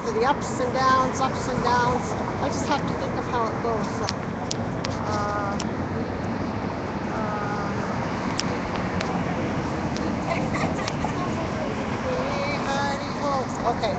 to the ups and downs, ups and downs. I just have to think of how it goes. So, okay.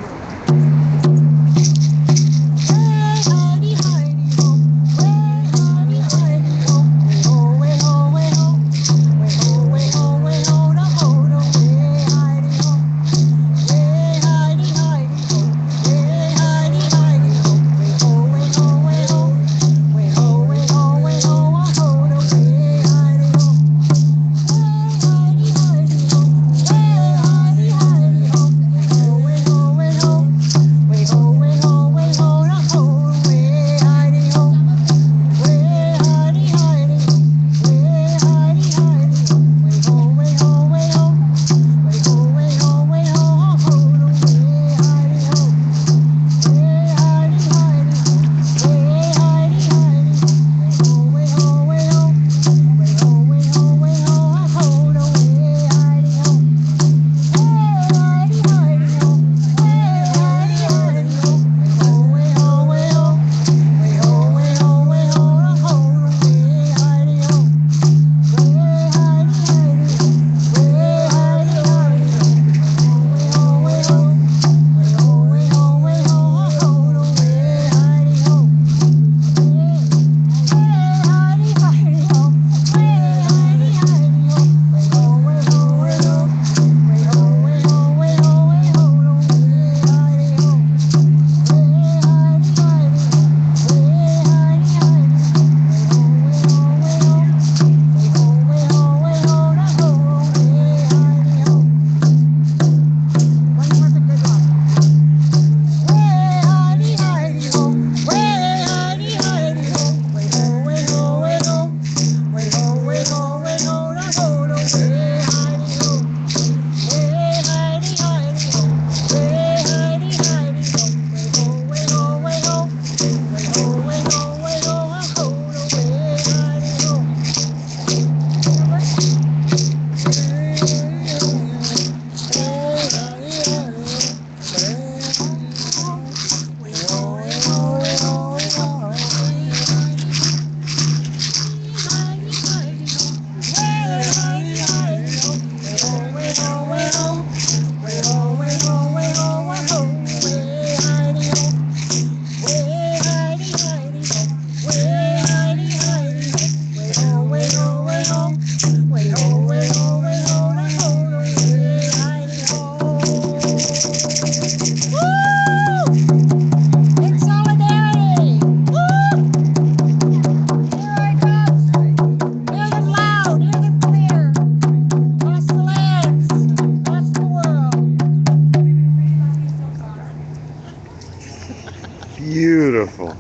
Beautiful.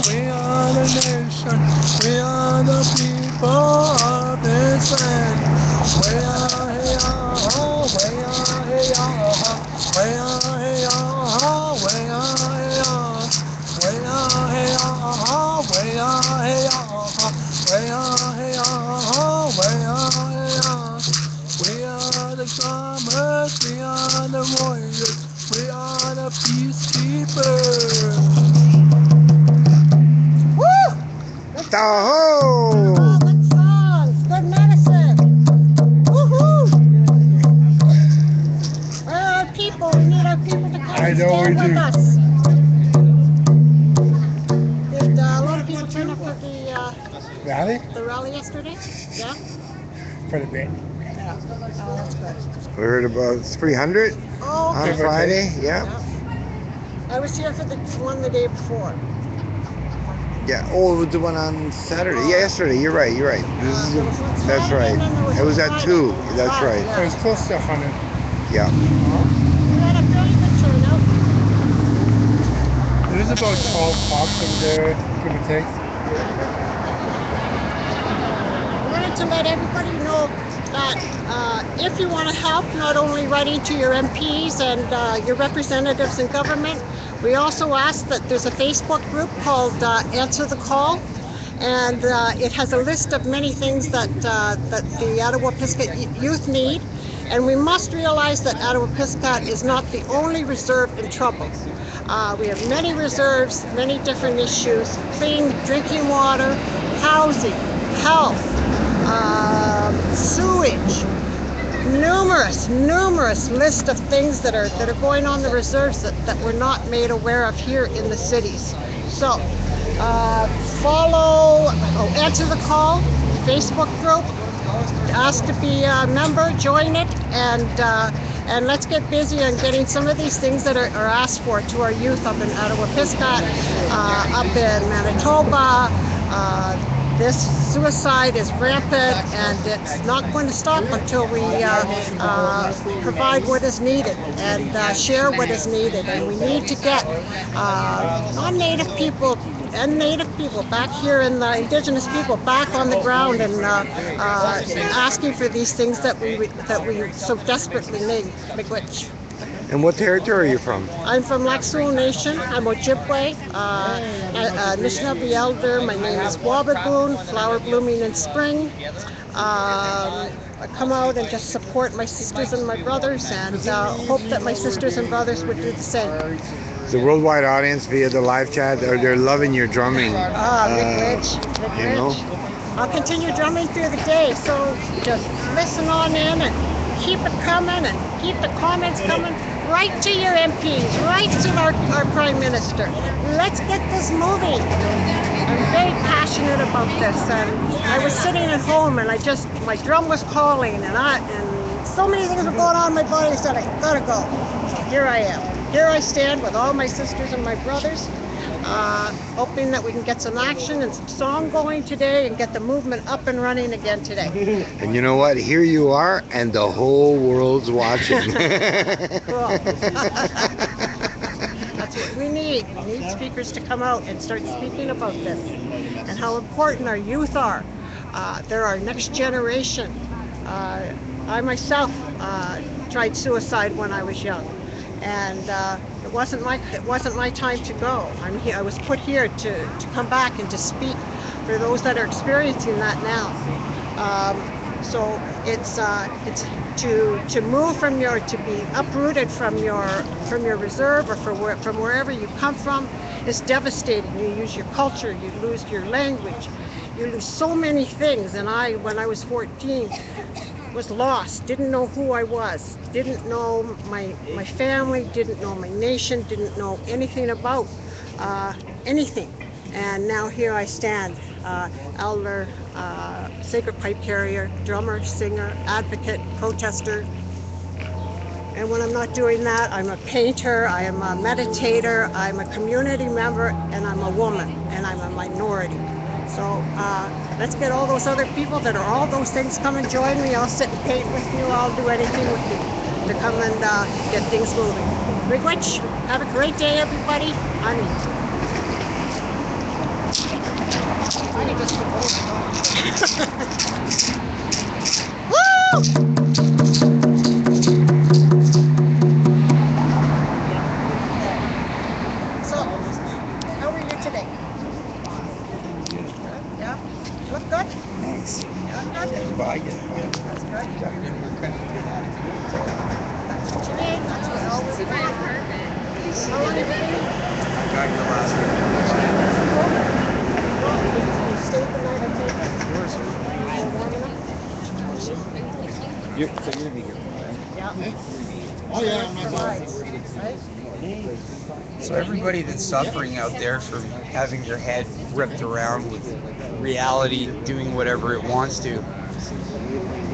We are the nation, we are the people of this land. We are here, we are here, we are here, we are here, we are here, we are here, we are here, we are here. We are the drummers, we are the warriors, we are the peacekeepers. Tahoe! Oh, good songs, good medicine. Woohoo! Where are our people? We need our people to come I and know stand we with do. us. Did a lot of people turn up for Rally? the rally yesterday? Yeah? For the bit. Yeah. Oh, that's good. We heard about 300 Oh, on okay. Friday. Yeah. I was here for the one the day before. Yeah. Oh, it was the one on Saturday. Yeah, yesterday. You're right. You're right. There was one That's Saturday right. and then there was It was one at Friday. 2. That's Friday, right. It was close to 100. Yeah. We had a fairly good turnout. There's about 12 cops over there, give or take. I wanted to let everybody know that if you want to help, not only writing to your MPs and your representatives in government, we also ask that there's a Facebook group called Answer the Call, and it has a list of many things that the Attawapiskat youth need. And we must realize that Attawapiskat is not the only reserve in trouble. We have many reserves, many different issues: clean drinking water, housing, health, sewage, numerous list of things that are going on the reserves that we're not made aware of here in the cities. So answer the call, Facebook group, ask to be a member, join it, and let's get busy on getting some of these things that are asked for to our youth up in Attawapiskat, up in Manitoba. This suicide is rampant, and it's not going to stop until we provide what is needed and share what is needed. And we need to get non-Native people and Native people back here, and the Indigenous people back on the ground and asking for these things that we so desperately need. Miigwech. And what territory are you from? I'm from Lac-Sioux Nation. I'm Ojibway, Anishinaabe elder. My name is Whabagoon, flower blooming in spring. I come out and just support my sisters and my brothers, and hope that my sisters and brothers would do the same. The worldwide audience via the live chat, they're loving your drumming. Miigwech. You know? I'll continue drumming through the day, so just listen on in and keep it coming and keep the comments coming. Write to your MPs, write to our Prime Minister. Let's get this moving. I'm very passionate about this, and I was sitting at home and my drum was calling, and so many things were going on in my body. I said, I gotta go. So here I am. Here I stand with all my sisters and my brothers, hoping that we can get some action and some song going today and get the movement up and running again today. And you know what? Here you are, and the whole world's watching. Cool. That's what we need. We need speakers to come out and start speaking about this and how important our youth are. They're our next generation. I myself tried suicide when I was young, and it wasn't my time to go. I was put here to come back and to speak for those that are experiencing that now. So it's to move to be uprooted from your reserve or from wherever you come from is devastating. You lose your culture, you lose your language, you lose so many things. And when I was 14, was lost, didn't know who I was, didn't know my family, didn't know my nation, didn't know anything about anything. And now here I stand, elder, sacred pipe carrier, drummer, singer, advocate, protester. And when I'm not doing that, I'm a painter, I am a meditator, I'm a community member, and I'm a woman, and I'm a minority. So let's get all those other people that are all those things, come and join me. I'll sit and paint with you. I'll do anything with you to come and get things moving. Miigwech, have a great day, everybody. Ani. Woo! So, how are you today? Yeah? Look good? Thanks. Yeah, good. Bye. That's good. That's what you need. That's what I always want. How long have you been here? I got your last name. You stayed the night, I take it? Of course. Warm enough? So you're gonna be here, right? Yeah. Oh, yeah. Provides, right? So everybody that's suffering out there from having their head ripped around with reality doing whatever it wants to,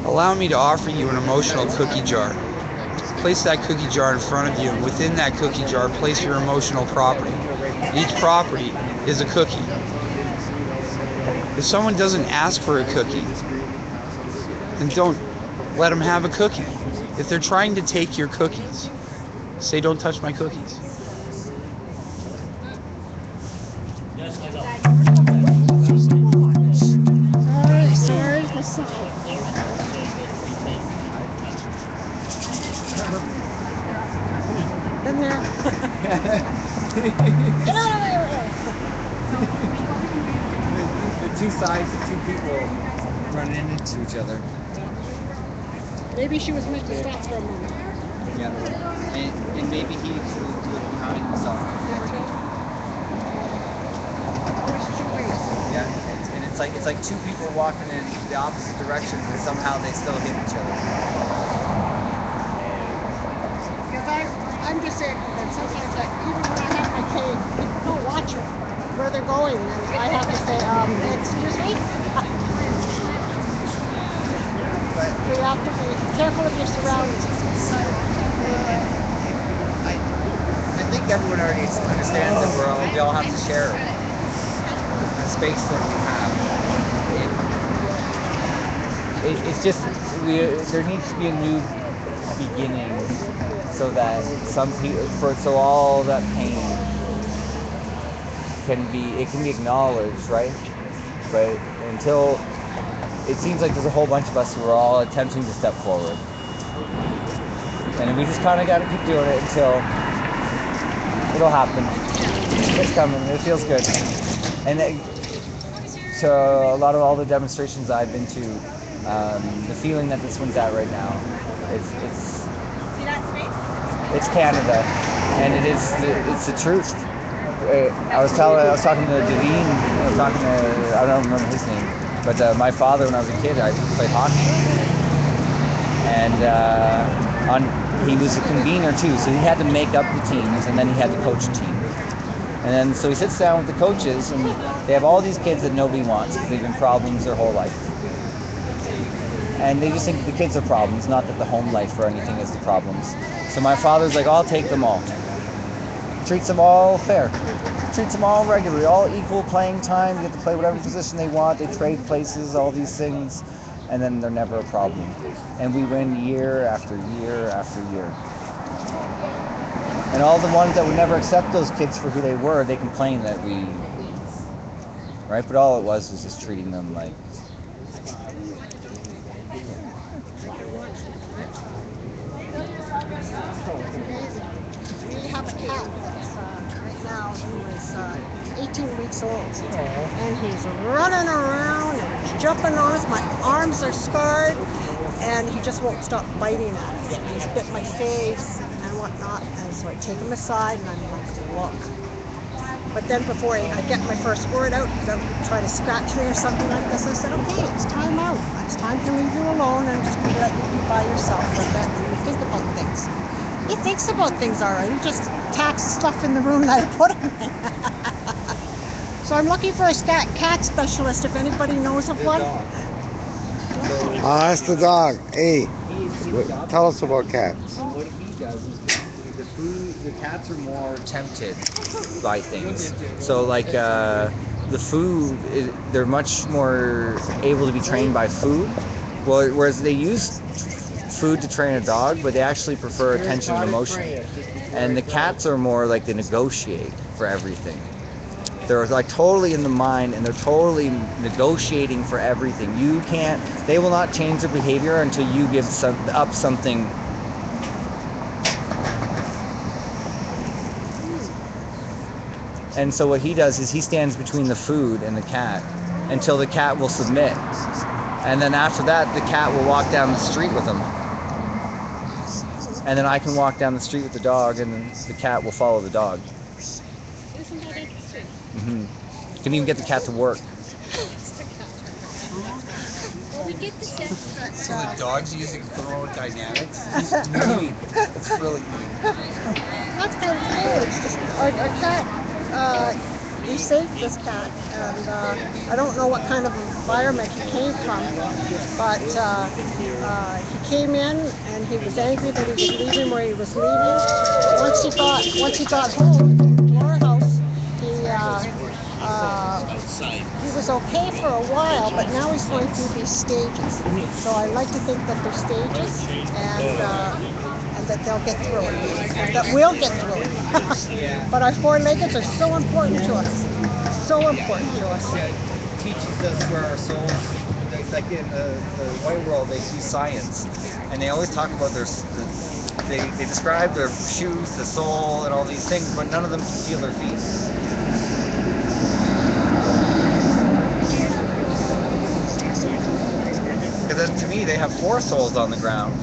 allow me to offer you an emotional cookie jar. Place that cookie jar in front of you, and within that cookie jar, place your emotional property. Each property is a cookie. If someone doesn't ask for a cookie, then don't let them have a cookie. If they're trying to take your cookies, say, "Don't touch my cookies." Sorry. Been there. The two sides of two people running into each other. Maybe she was meant to stop for a moment. Yeah. And maybe he was looking behind himself. Yeah. And it's like two people walking in the opposite directions, and somehow they still hit each other. Because I'm disabled, and sometimes even when I have my cane, people don't watch where they're going, and I have to say, excuse me? But you have to be careful of your surroundings. I think everyone already understands that we all have to share the space that we have. It's just there needs to be a new beginning, so that some people, so all that pain can be acknowledged, right? But until it seems like there's a whole bunch of us who are all attempting to step forward, and we just kind of got to keep doing it until it'll happen. It's coming. It feels good. And so a lot of all the demonstrations I've been to, the feeling that this one's at right now, it's Canada, and it's the truth. I was talking to Devine. I don't remember his name, but my father, when I was a kid, I played hockey, and he was a convener too, so he had to make up the teams, and then he had to coach a team. And then so he sits down with the coaches, and they have all these kids that nobody wants because they've been problems their whole life. And they just think the kids are problems, not that the home life or anything is the problems. So my father's like, I'll take them all. Treats them all fair. Treats them all regularly, all equal playing time. You get to play whatever position they want. They trade places, all these things. And then they're never a problem. And we win year after year after year. And all the ones that would never accept those kids for who they were, they complain that we... Right? But all it was just treating them like... We have a cat that's right now, he was 18 weeks old, and he's running around and he's jumping on us. My arms are scarred, and he just won't stop biting at us. And he's bit my face and whatnot, and so I take him aside and I'm like, look. But then before I get my first word out, he's out to try to scratch me or something like this. I said, okay, it's time out. It's time to leave you alone, and I'm just going to let you be by yourself for a bit and you think about things. He thinks about things all right. He just attacks stuff in the room that I put him in. So I'm looking for a cat specialist if anybody knows of one. That's the dog. Hey, tell us about cats. What he does is the cats are more tempted by things. So like the food, they're much more able to be trained by food. Well, whereas they use food to train a dog, but they actually prefer attention and emotion. And the cats are more like they negotiate for everything. They're like totally in the mind, and they're totally negotiating for everything. They will not change their behavior until you give up something. And so what he does is he stands between the food and the cat until the cat will submit. And then after that, the cat will walk down the street with him. And then I can walk down the street with the dog, and then the cat will follow the dog. Isn't that interesting? You can even get the cat to work. Well, we get the sense that... So the dog's using thermodynamics? It's neat. It's really neat. That's kind of cool. It's just our cat. We saved this cat, and I don't know what kind of environment he came from, but he came in and he was angry that he was leaving where he was leaving. But once he got home to our house, he was okay for a while, but now he's going through these stages. So I like to think that they're stages, and that they'll get through it, and that we'll get through it. But our four-leggeds are so important to us. So important to us. It teaches us where our souls, like in the white world, they see science, and they always talk about they describe their shoes, the sole, and all these things, but none of them can feel their feet. Because to me, they have 4 soles on the ground,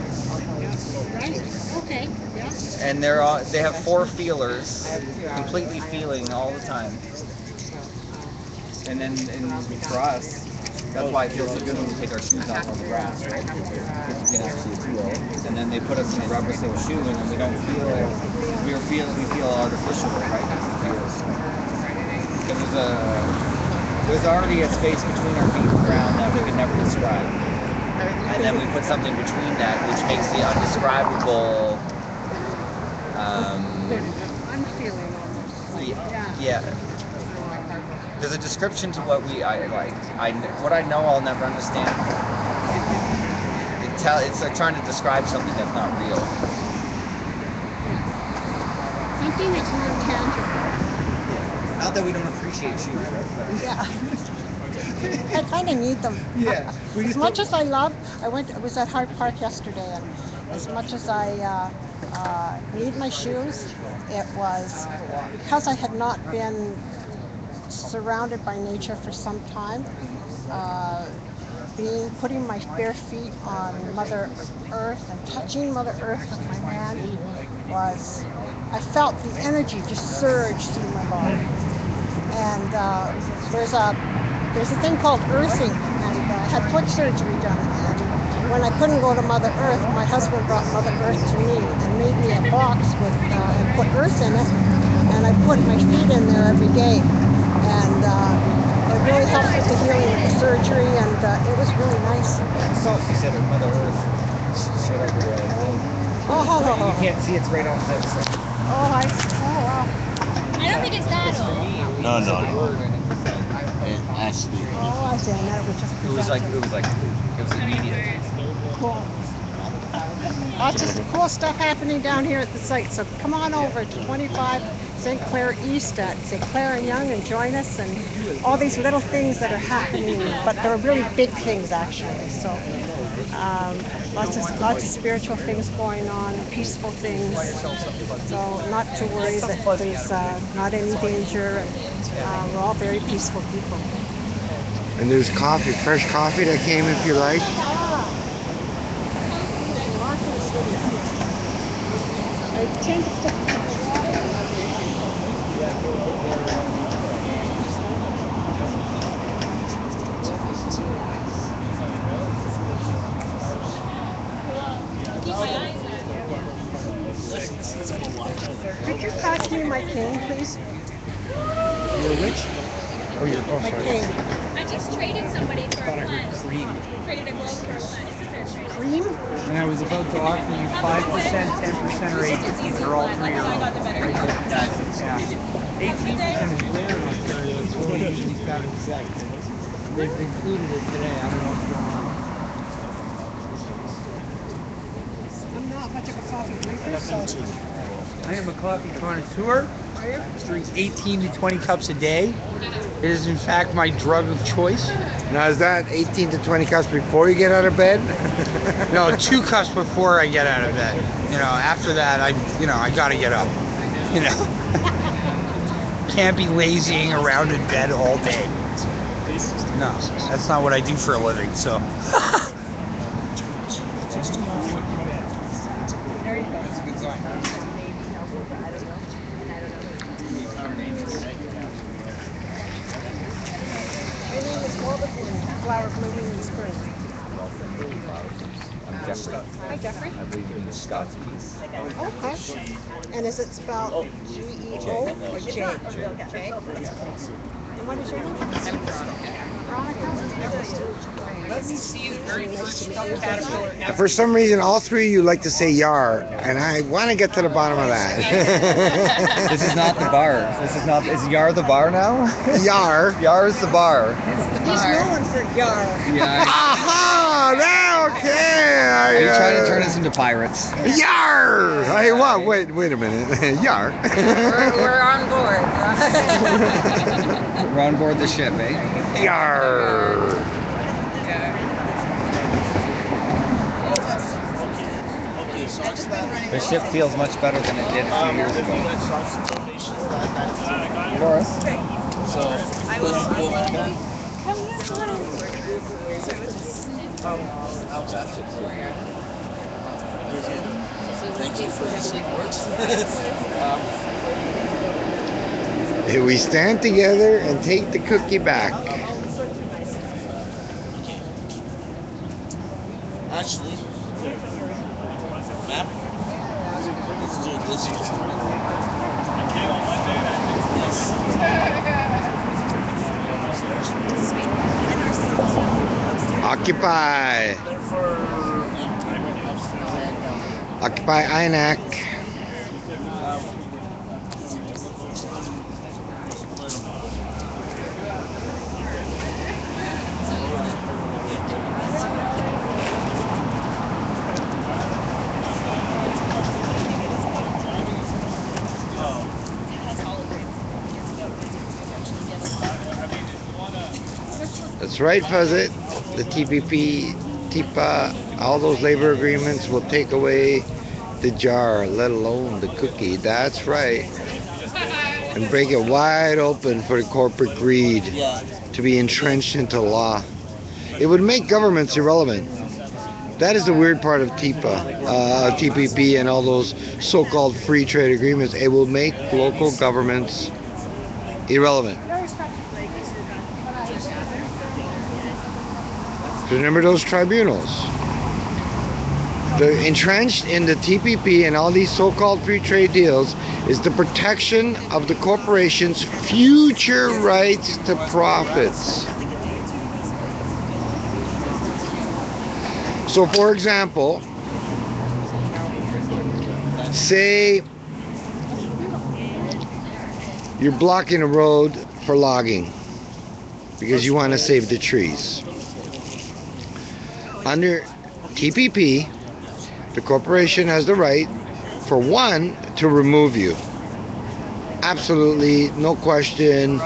Right. Okay. Yeah. and they have 4 feelers, completely feeling all the time. And then for us, that's why it feels so good when we take our shoes off on the grass, right? Because we can actually feel. And then they put us in a rubber sole shoe, and then we don't feel. We feel artificial, right? Because there's already a space between our feet and the ground that we could never describe. And then we put something between that, which makes the undescribable. I'm feeling almost. Yeah. There's a description to what I like. What I know, I'll never understand. It's like trying to describe something that's not real. Something that's non-tangible. Not that we don't appreciate shoes, right? Yeah. I kind of need them. Yeah. As much as I was at Hart Park yesterday, and as much as I need my shoes, it was because I had not been surrounded by nature for some time. Putting my bare feet on Mother Earth and touching Mother Earth with my hand I felt the energy just surge through my body. And there's a thing called earthing, and I had foot surgery done. And when I couldn't go to Mother Earth, my husband brought Mother Earth to me and made me a box and put earth in it, and I put my feet in there every day. And it really helped with the healing of the surgery, and it was really nice. So you said Mother Earth. Shut up, you can't see, it's right on the other side. Wow. I don't think it's that old. No. I didn't. That was just. It was immediate. Cool. Lots of cool stuff happening down here at the site. So come on over to 25 St. Clair East at St. Clair and Young and join us, and all these little things that are happening, but they're really big things actually. So lots of spiritual things going on, peaceful things. So not to worry that there's not any danger, and we're all very peaceful people. And there's coffee, fresh coffee that came if you like. I tend to stick to Could you pass me my cane, please? Your which? Oh, My sorry. cane. I just traded somebody for a plant. Traded a globe for a plant. It's a fair trade. Cream? And I was about to offer you 5%, 10%, or 8%. They're all 3 I got the better. Yeah. 18% is rare in Ontario. It's what we usually found exact. They've included it today. I don't know what's going on. I'm not much of a coffee drinker, so. I am a coffee connoisseur. I drink 18 to 20 cups a day. It is in fact my drug of choice. Now is that 18 to 20 cups before you get out of bed? No, 2 cups before I get out of bed. After that I gotta get up. Can't be lazying around in bed all day. No, that's not what I do for a living, so. My name is Whabagoon, flower blooming in spring. I'm Jeffrey. Hi, Jeffrey. I believe in the Scots piece. Okay. And is it spelled G-E-O or J? J. And what is your name? Veronica. Let me see you. Very nice to meet you. For some reason, all 3 of you like to say "yar," and I want to get to the bottom of that. This is not the bar. Is Yar the bar now? Yar. Yar is the bar. He's known for Yar. Yeah. Aha! Now, okay. Are you trying to turn us into pirates? Yar! Hey, what? Wait a minute. Yar. We're on board. We're on board the ship, eh? Yar. The ship feels much better than it did a few years ago. Laura? Here we stand together and take the cookie back. Actually, map. Let's do it this year. Occupy. Occupy INAC. That's right, Fuzzit. The TPP, TIPA, all those labor agreements will take away the jar, let alone the cookie. That's right. And break it wide open for the corporate greed to be entrenched into law. It would make governments irrelevant. That is the weird part of TIPA, TPP, and all those so-called free trade agreements. It will make local governments irrelevant. Remember those tribunals? The entrenched in the TPP and all these so-called free trade deals is the protection of the corporation's future rights to profits. So, for example, say you're blocking a road for logging because you want to save the trees. Under TPP, the corporation has the right, for one, to remove you. Absolutely, no question.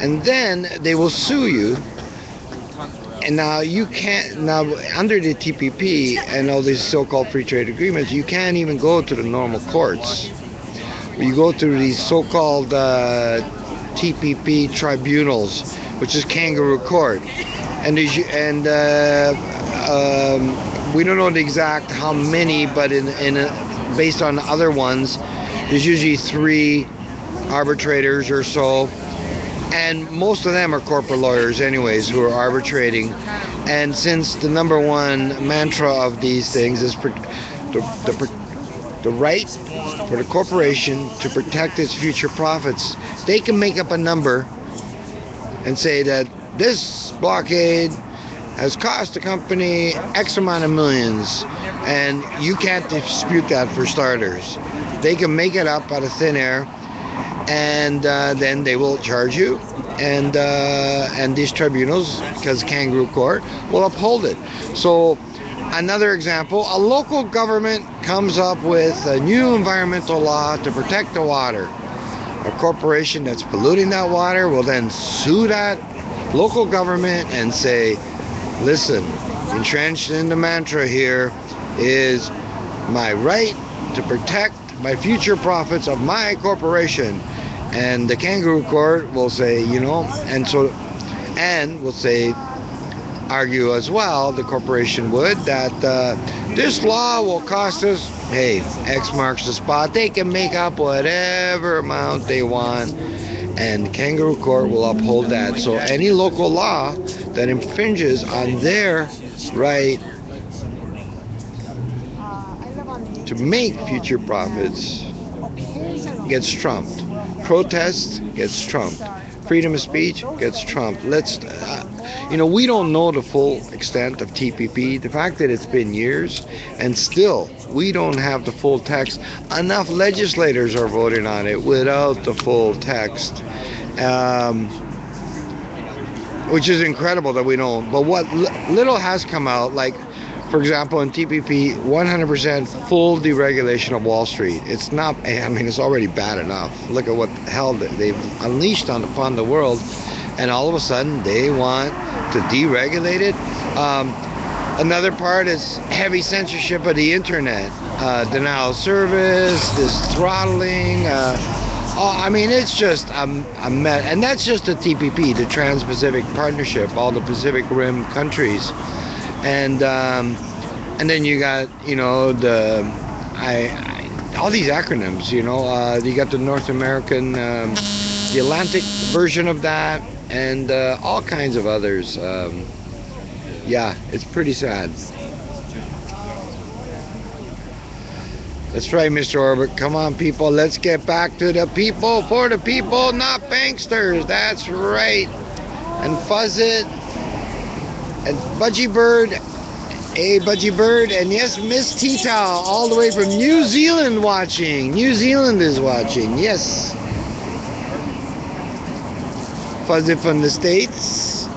And then they will sue you. And now you can't, now under the TPP and all these so-called free trade agreements, you can't even go to the normal courts. You go through these so-called TPP tribunals, which is kangaroo court. And we don't know the exact how many, but based on other ones, there's usually 3 arbitrators or so, and most of them are corporate lawyers anyways who are arbitrating. And since the number one mantra of these things is the right for the corporation to protect its future profits, they can make up a number and say that this blockade has cost the company X amount of millions, and you can't dispute that for starters. They can make it up out of thin air, and then they will charge you, and these tribunals, because kangaroo court, will uphold it. So another example, a local government comes up with a new environmental law to protect the water. A corporation that's polluting that water will then sue that local government and say, listen, entrenched in the mantra here is my right to protect my future profits of my corporation. And the kangaroo court will say, and will say, argue as well, the corporation would, that this law will cost us, hey, X marks the spot. They can make up whatever amount they want, and kangaroo court will uphold that. So any local law that infringes on their right to make future profits gets trumped. Protest gets trumped. Freedom of speech gets trumped. We don't know the full extent of TPP. The fact that it's been years and still we don't have the full text. Enough legislators are voting on it without the full text, which is incredible that we don't. But what little has come out, like, for example, in TPP, 100% full deregulation of Wall Street. It's not, it's already bad enough. Look at what the hell they've unleashed upon the world, and all of a sudden they want to deregulate it. Another part is heavy censorship of the internet. denial of service, this throttling. I mean, it's just a mess. And that's just the TPP, the Trans-Pacific Partnership, all the Pacific Rim countries. And then you got, you know, all these acronyms, you know. You got the North American, the Atlantic version of that, and all kinds of others. Yeah, it's pretty sad. That's right, Mr. Orbit. Come on, people. Let's get back to the people, for the people, not banksters. That's right. And Fuzz It, and Budgie Bird, hey, Budgie Bird, and yes, Miss T-Towel, all the way from New Zealand watching. New Zealand is watching, yes. Fuzz It from the States,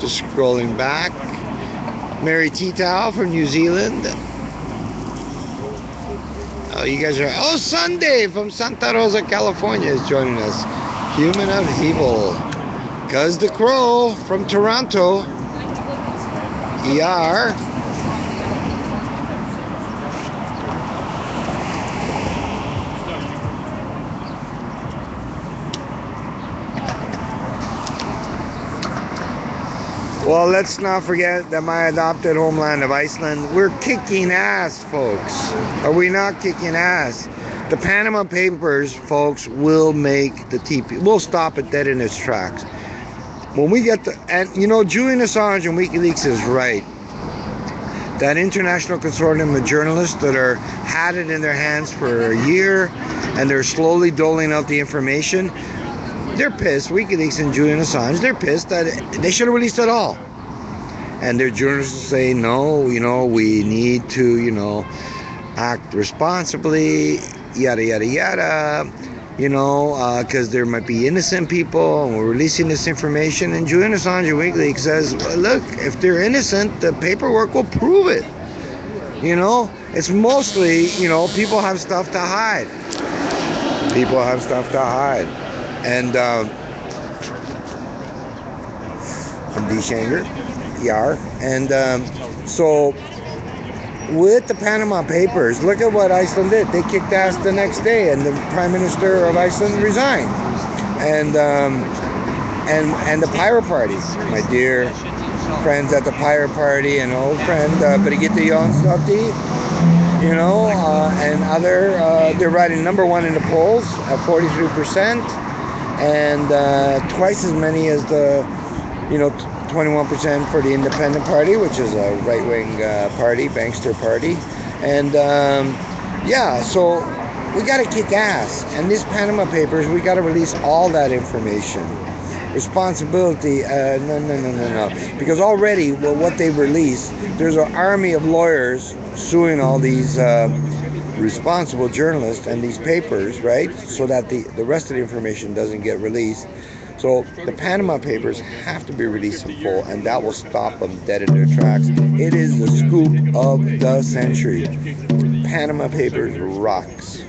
just scrolling back. Mary T-Towel from New Zealand. Oh, you guys are... Oh, Sunday from Santa Rosa, California is joining us. Human Upheaval. Cuz the Crow from Toronto. ER. Well, let's not forget that my adopted homeland of Iceland, we're kicking ass, folks. Are we not kicking ass? The Panama Papers, folks, will make the TP. We'll stop it dead in its tracks. When we get the, and you know, Julian Assange and WikiLeaks is right. That international consortium of journalists that are had it in their hands for a year, and they're slowly doling out the information. They're pissed. WikiLeaks and Julian Assange, they're pissed that they should have released it all. And their journalists say, no, you know, we need to, you know, act responsibly, yada, yada, yada, you know, because there might be innocent people, and we're releasing this information. And Julian Assange and WikiLeaks says, well, look, if they're innocent, the paperwork will prove it. You know, it's mostly, you know, people have stuff to hide. People have stuff to hide. And from D. Shanger, Yar. And so with the Panama Papers, look at what Iceland did. They kicked ass the next day, and the Prime Minister of Iceland resigned. And the Pirate Party, my dear friends at the Pirate Party, and old friend Brigitte Jonsdottir, you know, and other, they're riding number one in the polls at 43%. And twice as many as the, you know, 21% for the Independent Party, which is a right-wing party, bankster party. And yeah, so we got to kick ass. And these Panama Papers, we got to release all that information. Responsibility, no. Because already, well, what they released, there's an army of lawyers suing all these responsible journalists and these papers, right? So that the rest of the information doesn't get released. So the Panama Papers have to be released in full, and that will stop them dead in their tracks. It is the scoop of the century. Panama Papers rocks.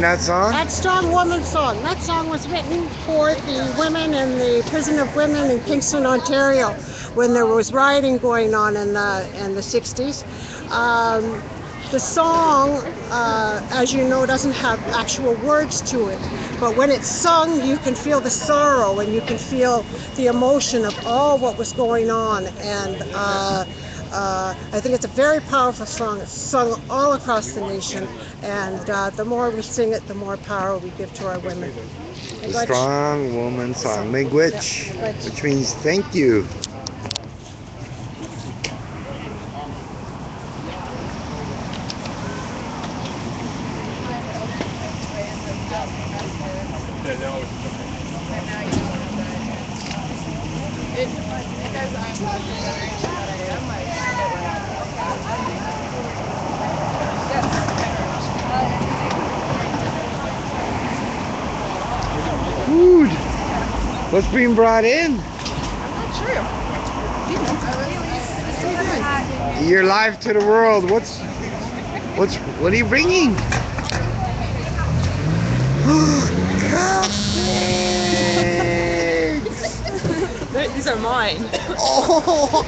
that song? That Strong Woman song. That song was written for the women in the prison of women in Kingston, Ontario, when there was rioting going on in the 60s. The song, as you know, doesn't have actual words to it, but when it's sung, you can feel the sorrow and you can feel the emotion of all what was going on. And I think it's a very powerful song. It's sung all across the nation, and the more we sing it, the more power we give to our women. The Strong Woman song, Miigwech, which means thank you. Food. What's being brought in? I'm not sure. You're live to the world. What are you bringing? Cupcakes! These are mine. Oh!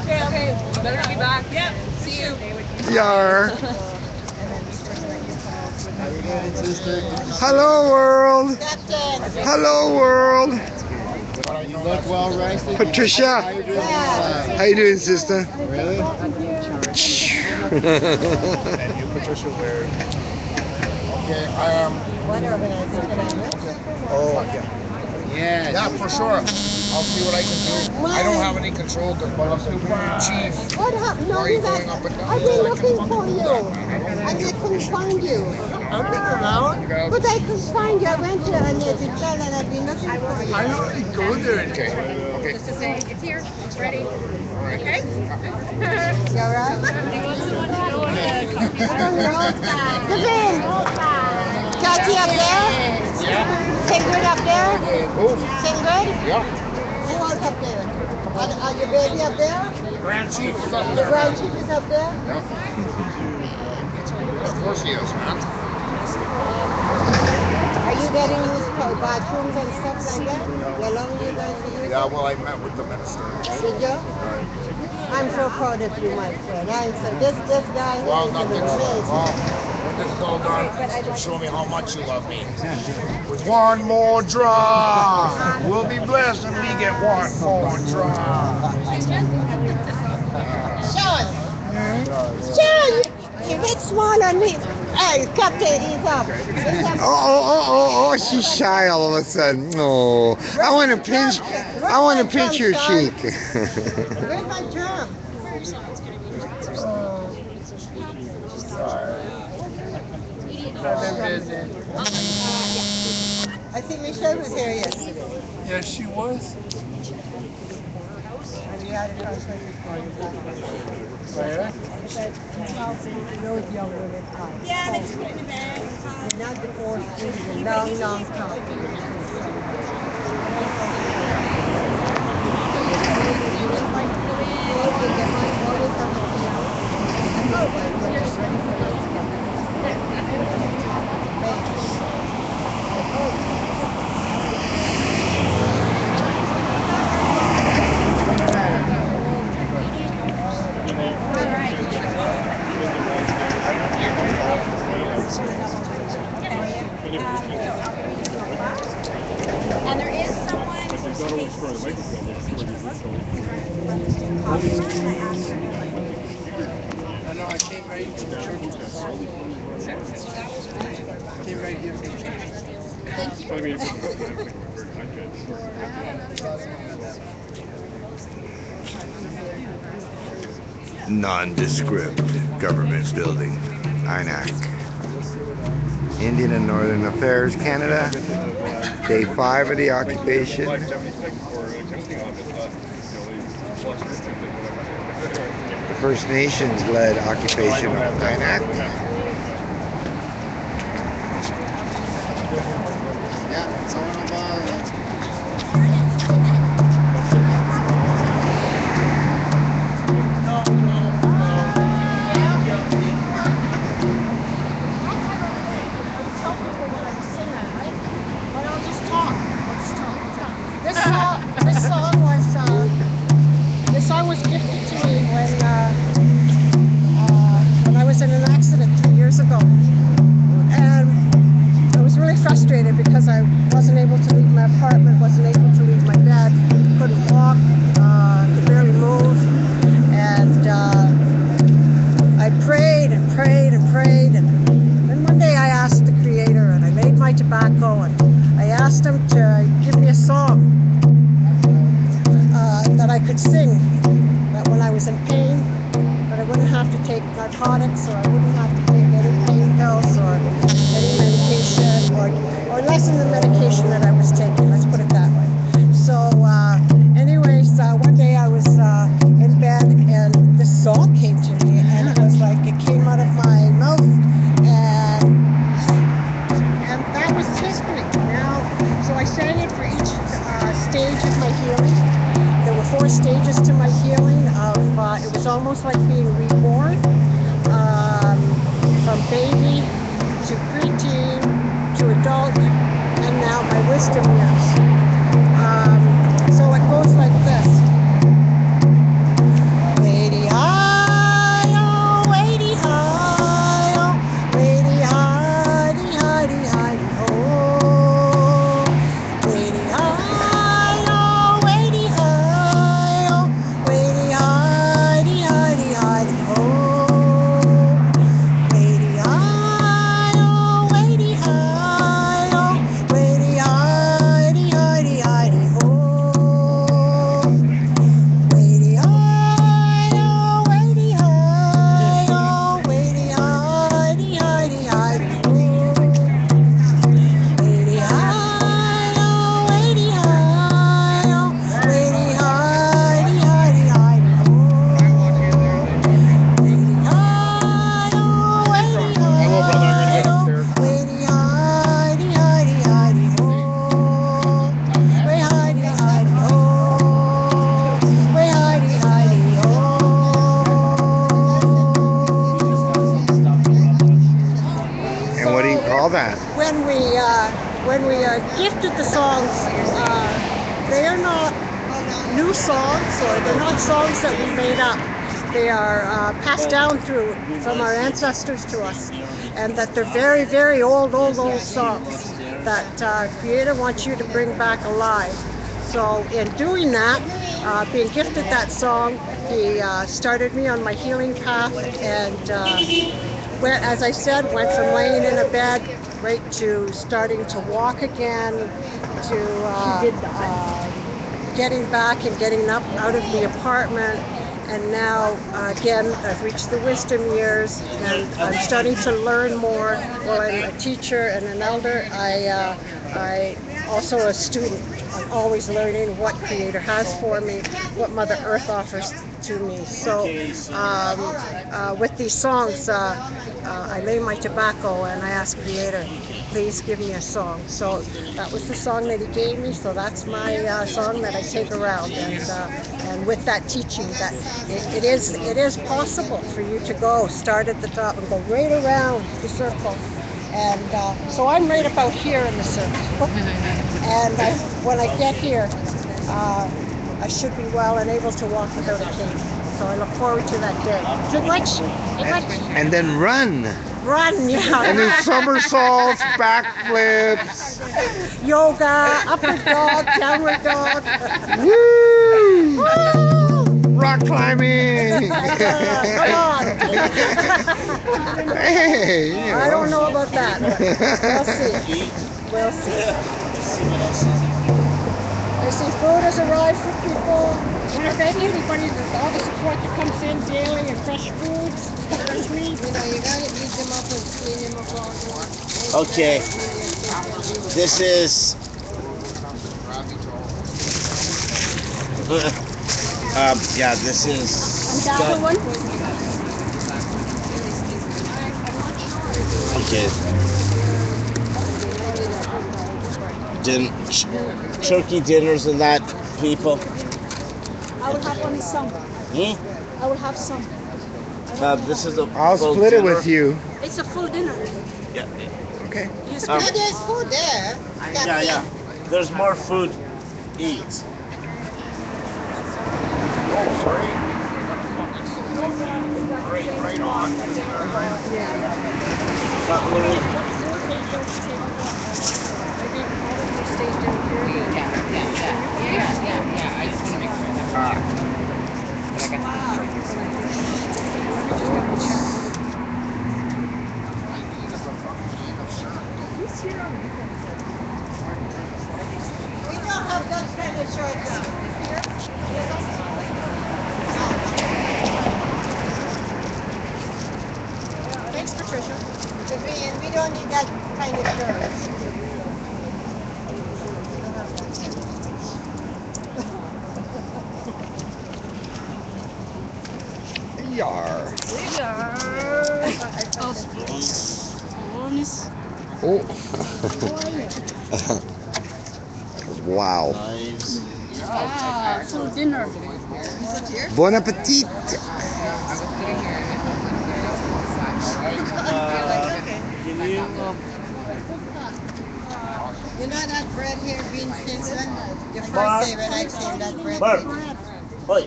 Okay. Better be back. Yep. See you. Yar. Hello, world. Hello, world. You look well rested. Patricia. How you doing, sister? Really? And you, Patricia, where? Okay, oh, yeah. Yeah, for sure. I'll see what I can do. I don't have any control, but I'm chief. What happened? No, Why are you going up and down? I've been looking for you. I just couldn't find you. I've been around. But I couldn't find you. I went to a hotel and I've been looking for you. I already go there. Okay. Okay. Just to say, it's here, it's ready. Okay? You alright? Devin! Cathy up there? Singrid up there? Oh, Singrid? yeah. Who else up there? Are your baby up there? Grand Chief is up The there. grand chief is up there? Yeah. Of course he is, man. Are you getting used to bathrooms and stuff like that? You allowing you guys to use Yeah, it? well, I met with the minister. Did you? I'm so proud of you, my friend. This guy Well, is nothing. amazing. Well, when this is all done, show me how much you love me. With one more draw, we'll be blessed when we get one more draw. Sean! Sean! You get small on me. Hey, Captain, ease up. Oh, she's shy all of a sudden. No. I want to pinch your cheek. Where's my drum? I think Michelle was here yesterday. Yes, she was. And we had a conversation before you got Where? those young women come. Yeah, they just put it in the bag. Not the old things, the long, long time. And there is someone. I know, I came right to the church. I came right here from the church. Nondescript government building, INAC. Indian and Northern Affairs Canada, Day 5 of the occupation. The First Nations led occupation of INAC. Yeah, it's all about. frustrated because I wasn't able to leave my apartment, wasn't able to leave my bed, couldn't walk, could barely move, and I prayed and prayed and prayed, and then one day I asked the Creator, and I laid my tobacco, and I asked Him to give me a song that I could sing, that when I was in pain, that I wouldn't have to take narcotics, or I wouldn't have to take any pain pills, or any medication, or lessen the medication that I was taking, let's put it that way. So anyways, one day I was in bed, and this song came to me, and it was like it came out of my mouth, and that was history. Now, so I sang it for each stage of my healing. There were 4 stages to my healing. It was almost like being reborn, from baby to preteen to adult, and now my wisdom years. So it goes like this. Lady hi-oh, lady hi-oh, lady hi-de-hi-de-hi-de-ho. Lady hi-oh, lady hi-oh, lady hi-de-hi-de-hi-de-ho. Lady hi-oh, lady hi-oh, lady hi-de-hi-de-hi-de-ho. Lady hi-oh, lady hi-oh, lady hi-de-hi-de-hi-de-ho. Lady hi-oh, lady hi-oh, lady hi-de-hi-de-hi-de-ho. Lady hi-oh, lady hi-oh, lady hi-de-hi-de-hi-de-ho. Way hi-de-hi-de-ho. Way hi-de-hi-de-ho. And what do you call that? When we are gifted the songs, they are not new songs, or they're not songs that we made up. They are passed down from our ancestors to us, and that they're very, very old songs that Creator wants you to bring back alive. So in doing that, being gifted that song, He started me on my healing path, and as I said, went from laying in a bed right to starting to walk again, to getting back and getting up out of the apartment. And now, again, I've reached the wisdom years, and I'm starting to learn more. Well, I'm a teacher and an elder. I also a student. I'm always learning what Creator has for me, what Mother Earth offers to me. So with these songs, I lay my tobacco and I ask Creator, please give me a song. So that was the song that He gave me. So that's my song that I take around, and with that teaching that it is possible for you to start at the top and go right around the circle. And so I'm right about here in the circle. And when I get here, I should be well and able to walk without a cane. So I look forward to that day. And then run. Run, yeah. And then somersaults, backflips. Yoga, upward dog, downward dog. Woo! Woo! Rock climbing. Come on. Hey, you know. I don't know about that, but we'll see. We'll see. I see food has arrived for people. I want to thank everybody for all the support that comes in daily, and fresh foods, fresh meat. You know, you gotta eat them up and clean them up all more. Okay. This is yeah, this is And that one? okay. Turkey dinners and that, people. I will have one some. Hmm? I will have some. This is a I'll full split it dinner. with you. It's a full dinner. Yeah, Okay. Yes, There's food there. yeah. There's more food. Eat. Right on. Not really. stays down here. Yeah. I just want to make sure that. But I got the picture right We don't have that kind of shorts. Thanks, Patricia. We don't need that kind of shorts. Yar. Spoons. Oh. Wow. Knives. Ah, so dinner. Bon appetit. Can you? You know that bread here being seasoned? The first Mark. day when I seen that bread. Mark. Oi.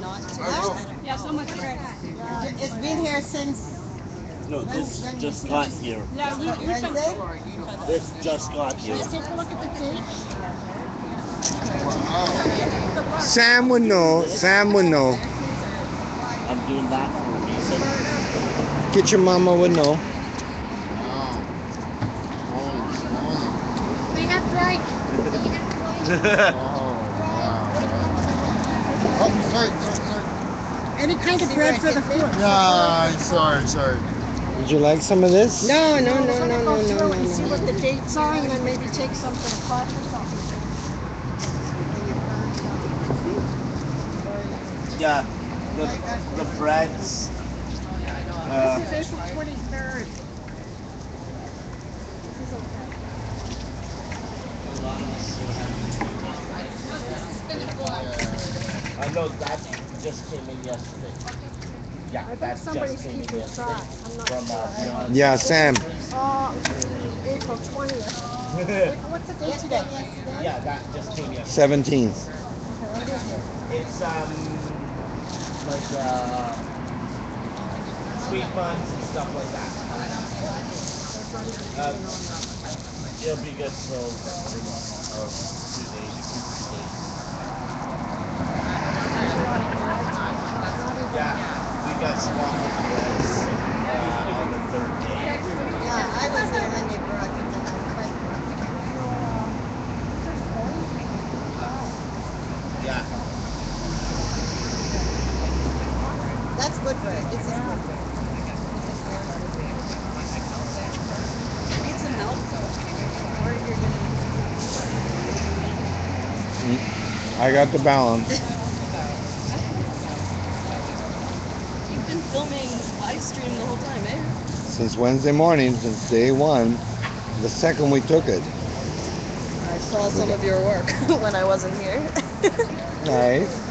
Yeah, so much bread. It's been here since No, this just got here. Yeah, we can Wednesday. This just got here. take a look at the cake. Sam would know. Sam would know. I'm doing that for a reason. Kitchen mama would know. We have bread. Oh, sorry. Any kind of bread for the food. Yeah, sorry. Would you like some of this? No. We're gonna go through and see what the dates are, and then maybe take some for the class or something. Yeah, the breads. This is April 23rd. I know that just came in yesterday. Yeah, I bet that somebody's just came in keeping yesterday. track. I'm not From sure. Yeah, Sam. April 20th. What's the date today? yeah, that just came yesterday. 17th. It's like sweet buns and stuff like that. It'll be good till tomorrow or 2 days. Yeah, we got swamped with breads on the 3rd day. Yeah, I was there when you brought it. Yeah. That's good bread. This is good bread. Need some milk? Or you're gonna... I got the balance. You've been filming live stream the whole time, eh? Since Wednesday morning, since day one, the second we took it. I saw some of your work when I wasn't here. Nice.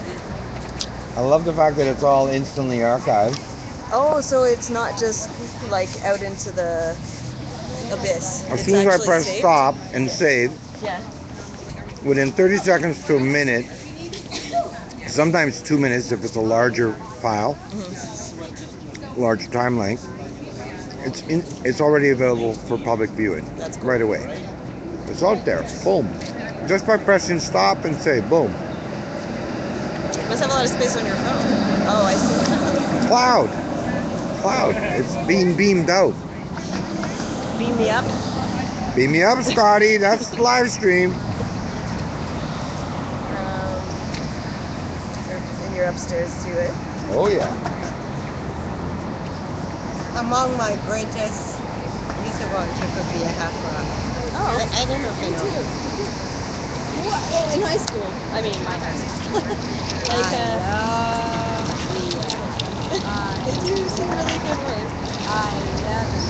I love the fact that it's all instantly archived. Oh, so it's not just like out into the abyss. As It's soon as I actually press saved? stop and save, Yeah. within 30 seconds to a minute, sometimes 2 minutes if it's a larger file, large time length, it's already available for public viewing. That's cool. Right away. It's out there. Boom. Just by pressing stop and say boom. You must have a lot of space on your phone. Oh, I see. Cloud. It's being beamed out. Beam me up. Beam me up, Scotty. That's the live stream. And you're upstairs too, eh? Oh yeah. Among my greatest music watcher could be a half rock. Oh. I don't know if you know. In high school. I mean, my high school. Like, they do sing really good voice.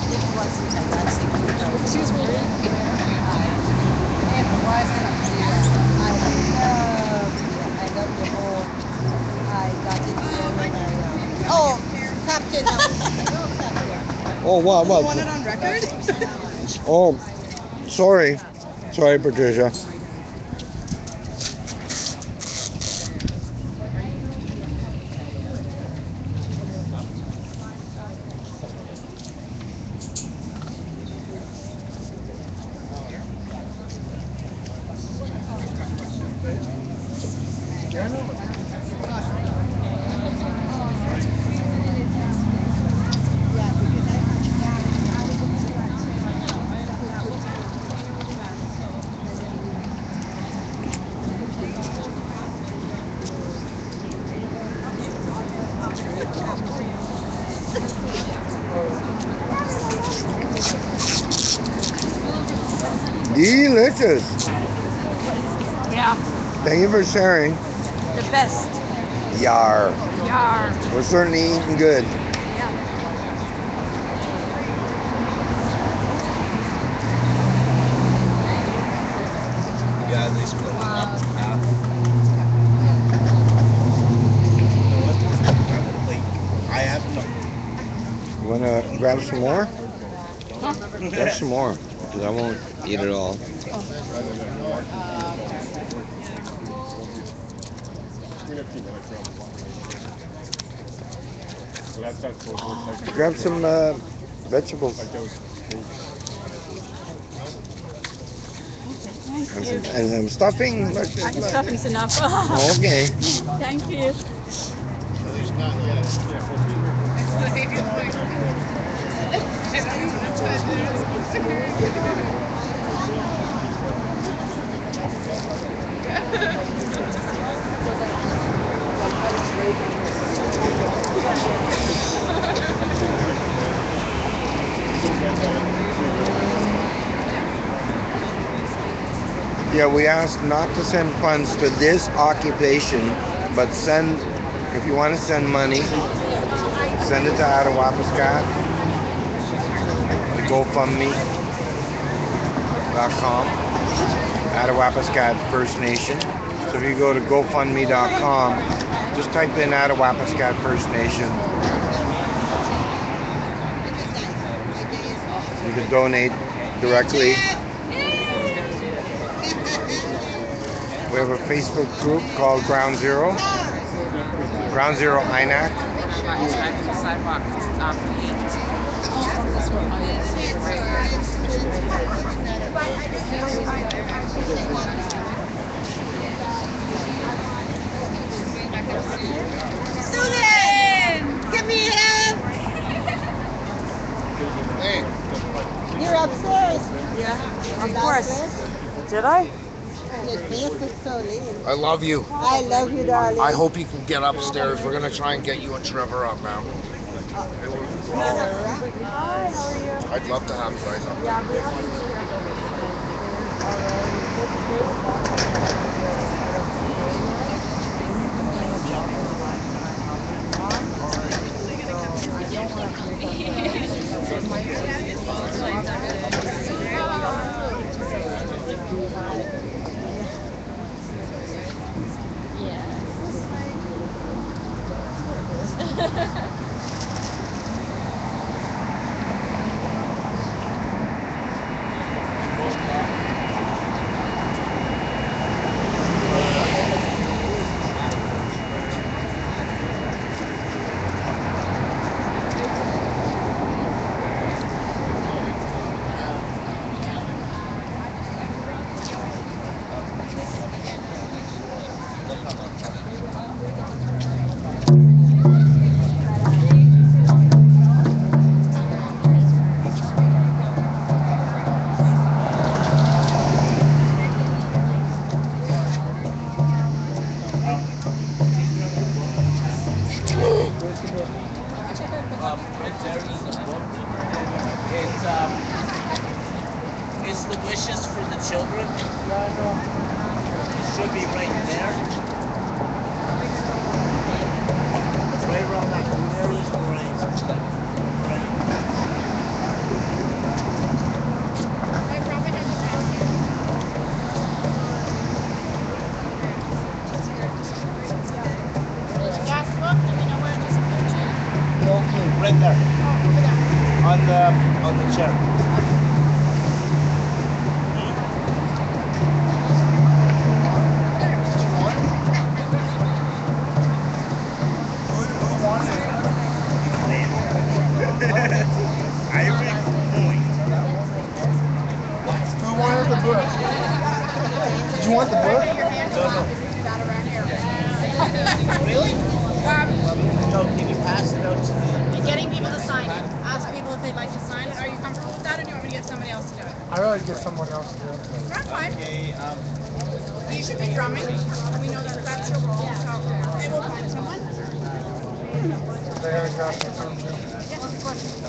It wasn't a that's Excuse me. I love the whole. I got it when oh, Captain. Oh wow, You want it on record? Oh, sorry, Patricia. Delicious. Yeah, Thank you for sharing. The best. Yar. yar. We're certainly eating good. Yeah, they split it up in half. I have no. You want to grab some more? Grab some more, because I won't eat it all. Grab some vegetables. And some stuffing. Look, Stuffing's enough. okay. Thank you. Yeah, we asked not to send funds to this occupation, but send, if you want to send money, send it to Attawapiskat, the GoFundMe.com, Attawapiskat First Nation. So if you go to GoFundMe.com, just type in Attawapiskat First Nation. You can donate directly. We have a Facebook group called Ground Zero INAC. Susan! Give me a hand! You're upstairs. Yeah, of course. Did I? Your face is so lean. I love you. I love you, darling. I hope you can get upstairs. We're gonna try and get you and Trevor up now. Hi, how are you? I'd love to have you guys up. Yeah, we have It's the wishes for the children. It should be right there. Right around that area. Right there. On the chair. Who wanted the book? Did you want the book? Really? No, can you pass it out to me? Getting people to sign it. Ask people if they'd like to sign it. Are you comfortable with that, or do you want me to get somebody else to do it? I'd rather get someone else to do it. That's fine. Okay, You should be drumming. We know that that's your role. So they will find someone. They gotta grab the phone too. Yes, of course.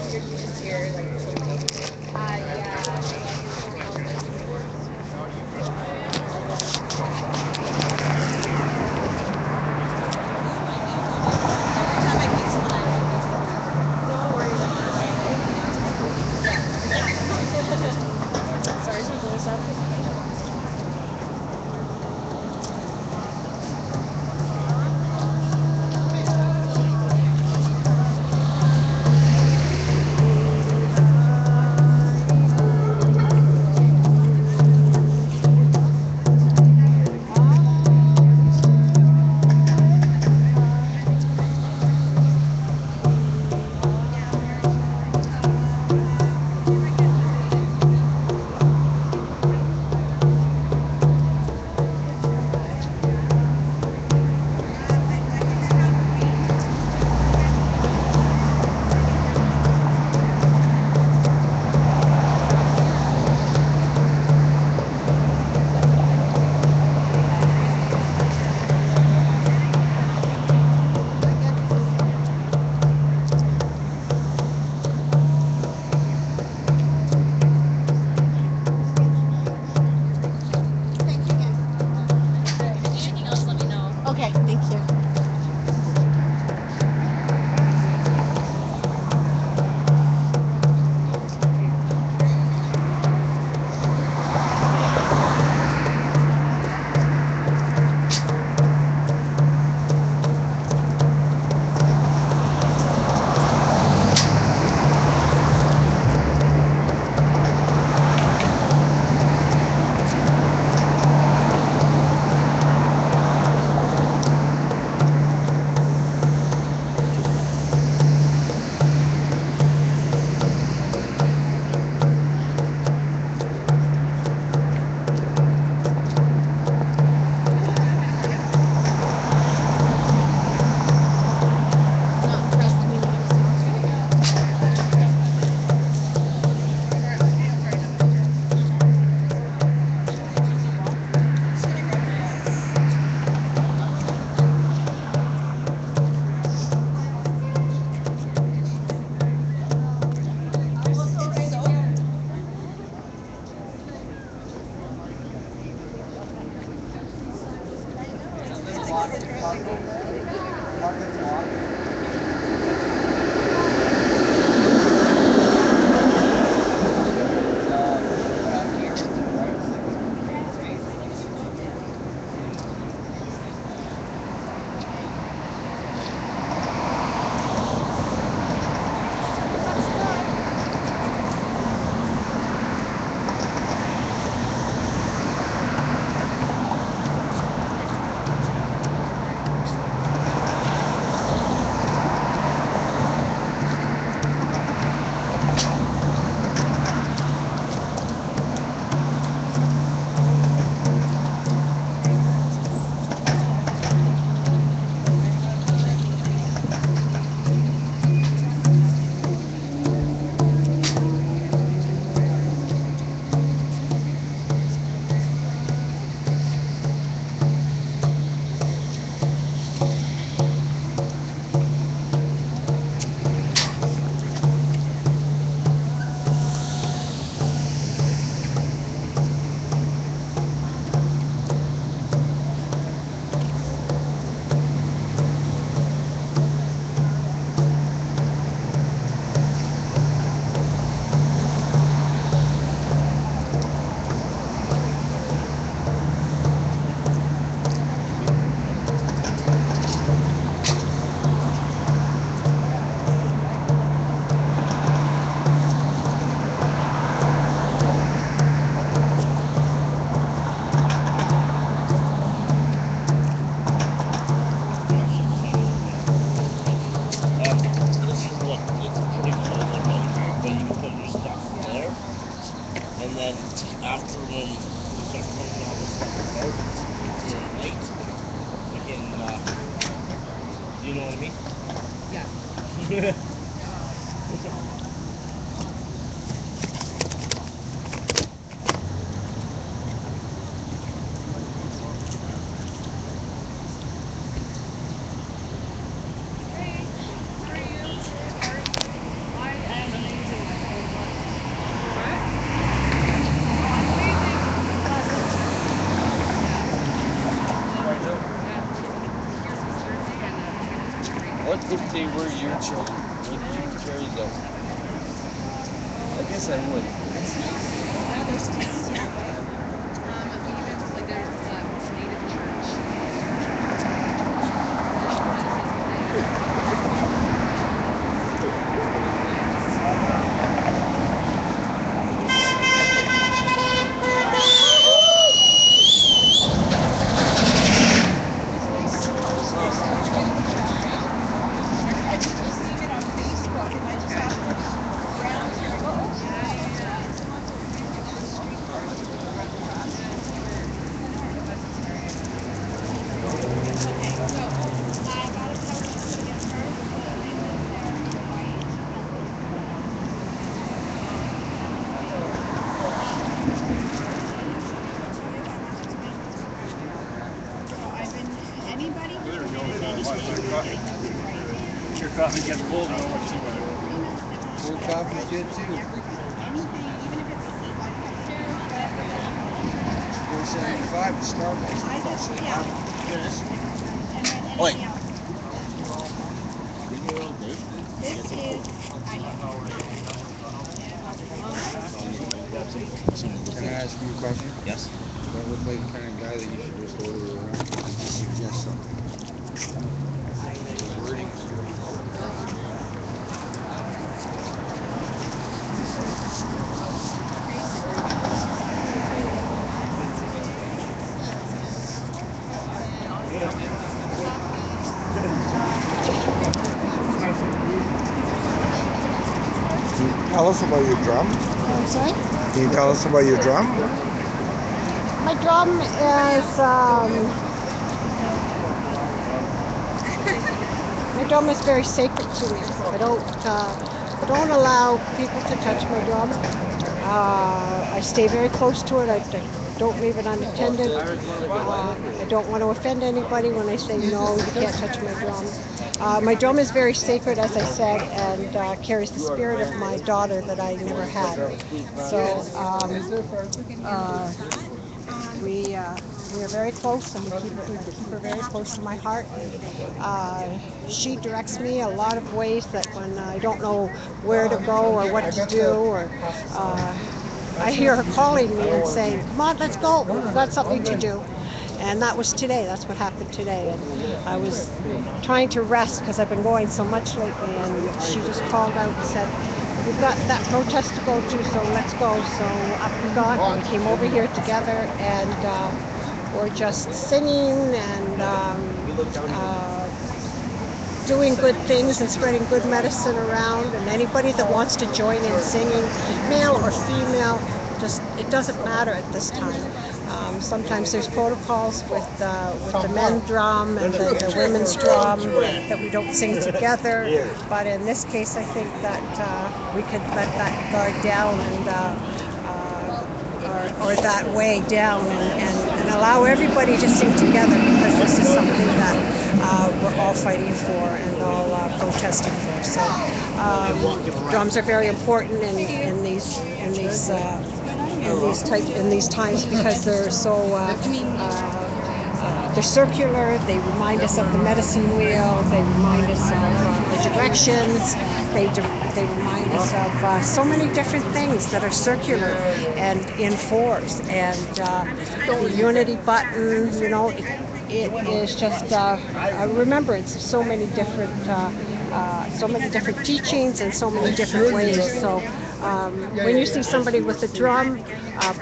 Okay, thank you. This is what it's pretty cool about here, but you can put your stuff there, and then after when we start putting all this stuff apart in the night, we can, you know what I mean? Yeah. What if they were your children? Would you carry them? I guess I would. coffee gets cold, no much too much. Cold coffee's good too. $4.75 at Starbucks. Oi. This is, Can I ask you a question? Yes. Do I look like the kind of guy that you should just order around? Just suggest something. The wording is good. Can you tell us about your drum? I'm sorry? Can you tell us about your drum? My drum is my drum is very sacred to me. I don't allow people to touch my drum. I stay very close to it. I don't leave it unattended. I don't want to offend anybody when I say no, you can't touch my drum. My drum is very sacred, as I said, and carries the spirit of my daughter that I never had. So we are very close, and I keep her very close to my heart. She directs me a lot of ways that when I don't know where to go or what to do, or I hear her calling me and saying, "Come on, let's go. We've got something to do." And that was today. That's what happened today. And I was trying to rest because I've been going so much lately. And she just called out and said, "We've got that protest to go to, so let's go." So up we got. And we came over here together, and we're just singing and doing good things and spreading good medicine around. And anybody that wants to join in singing, male or female, just it doesn't matter at this time. Sometimes there's protocols with the men's drum and the women's drum that we don't sing together. But in this case, I think that we could let that guard down and or that way down and allow everybody to sing together, because this is something that we're all fighting for and all protesting for. So drums are very important in these times, because they're so they're circular. They remind us of the medicine wheel. They remind us of the directions. They remind us of so many different things that are circular and in fours. And the unity button, it is just a remembrance of so many different teachings and so many different ways. So when you see somebody with a drum,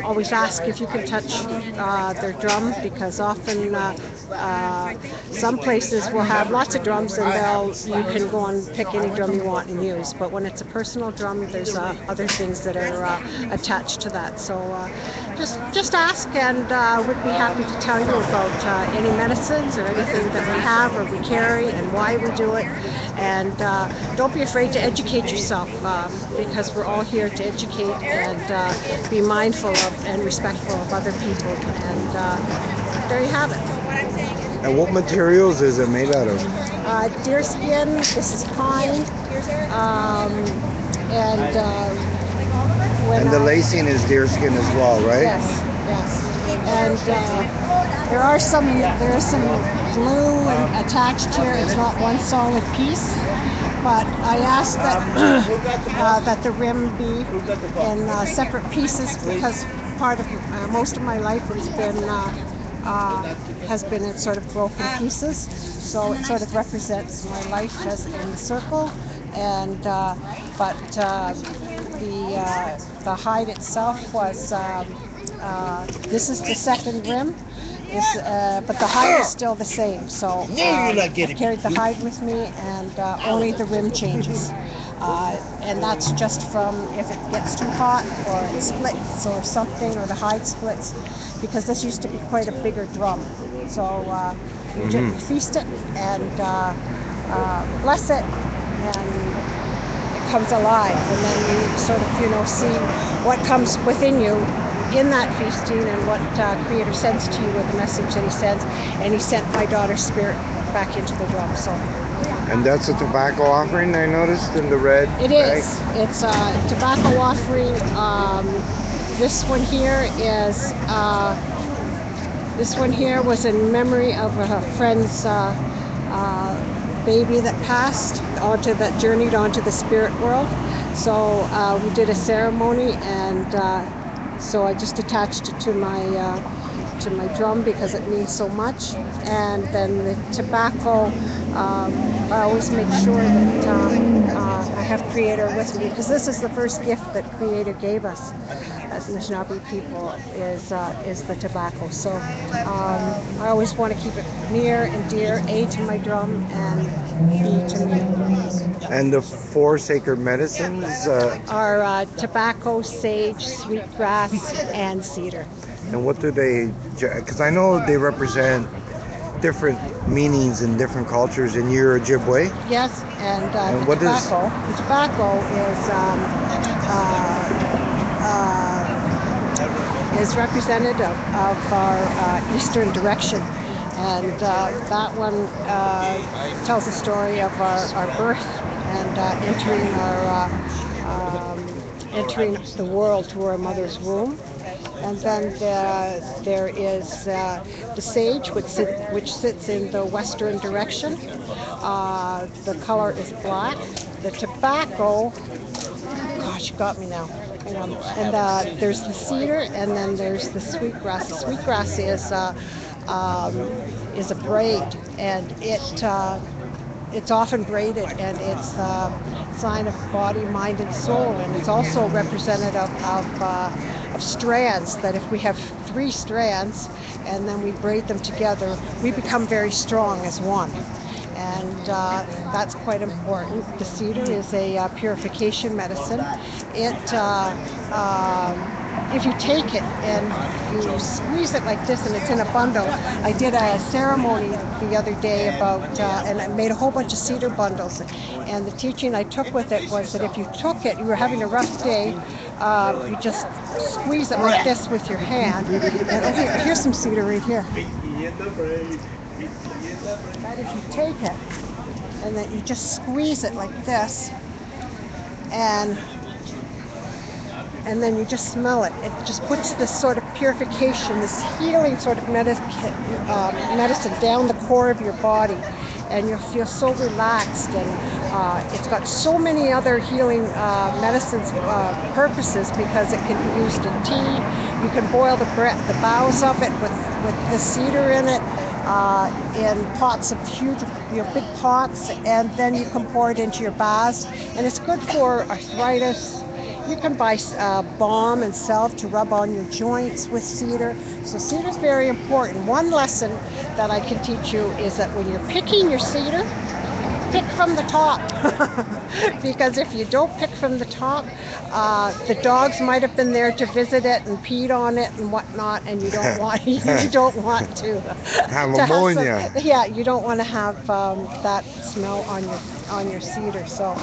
always ask if you can touch their drum, because often some places will have lots of drums and you can go and pick any drum you want and use. But when it's a personal drum, there's other things that are attached to that. So just ask, and we'd be happy to tell you about any medicines or anything that we have or we carry and why we do it. And don't be afraid to educate yourself, because we're all here to educate and be mindful of and respectful of other people. And there you have it. And what materials is it made out of? Deer skin. This is pine. And the lacing is deerskin as well, right? Yes. And there is some glue attached here. It's not one solid piece, but I asked that the rim be in separate pieces, because part of most of my life has been in sort of broken pieces. So it sort of represents my life as in the circle. And but the hide itself was this is the second rim. But the hide is still the same. So I've carried the hide with me, and only the rim changes. And that's just from if it gets too hot or it splits or something, or the hide splits, because this used to be quite a bigger drum. So we just feast it and bless it, and it comes alive. And then you sort of, see what comes within you in that feasting, and what Creator sends to you with the message that He sends. And He sent my daughter's spirit back into the drum. So And that's a tobacco offering I noticed in the red It bag. is. It's a tobacco offering. This one here is. This one here was in memory of a friend's baby that passed that journeyed onto the spirit world. So we did a ceremony, and so I just attached it to my drum because it means so much. And then the tobacco, I always make sure that I have Creator with me, because this is the first gift that Creator gave us as Anishinaabe people is the tobacco. So I always want to keep it near and dear, A, to my drum, and B, to me. And the 4 sacred medicines. Are tobacco, sage, sweetgrass, and cedar. And what do they? Because I know they represent different meanings in different cultures. And you're Ojibway. Yes, and And the what is- tobacco is representative of our eastern direction, and that one tells the story of our birth and entering the world through our mother's womb. And then there is the sage, which sits in the western direction. The color is black. The tobacco, gosh, you got me now. Hang on. And there's the cedar, and then there's the sweetgrass. The sweetgrass is a braid, and it's often braided, and it's a sign of body, mind, and soul. And it's also representative of strands, that if we have 3 strands and then we braid them together, we become very strong as one. And that's quite important. The cedar is a purification medicine. If you take it and you squeeze it like this, and it's in a bundle. I did a ceremony the other day and I made a whole bunch of cedar bundles. And the teaching I took with it was that if you took it, you were having a rough day, you just squeeze it like this with your hand. And here's some cedar right here. That if you take it and then you just squeeze it like this, and then you just smell it. It just puts this sort of purification, this healing sort of medicine down the core of your body, and you'll feel so relaxed. And it's got so many other healing medicines purposes, because it can be used in tea. You can boil the boughs of it with the cedar in it. In pots of huge, big pots, and then you can pour it into your baths. And it's good for arthritis. You can buy balm and salve to rub on your joints with cedar. So cedar is very important. One lesson that I can teach you is that when you're picking your cedar, pick from the top. Because if you don't pick from the top, the dogs might have been there to visit it and peed on it and whatnot, and you don't want to Have ammonia. you don't want to have that smell on your cedar. So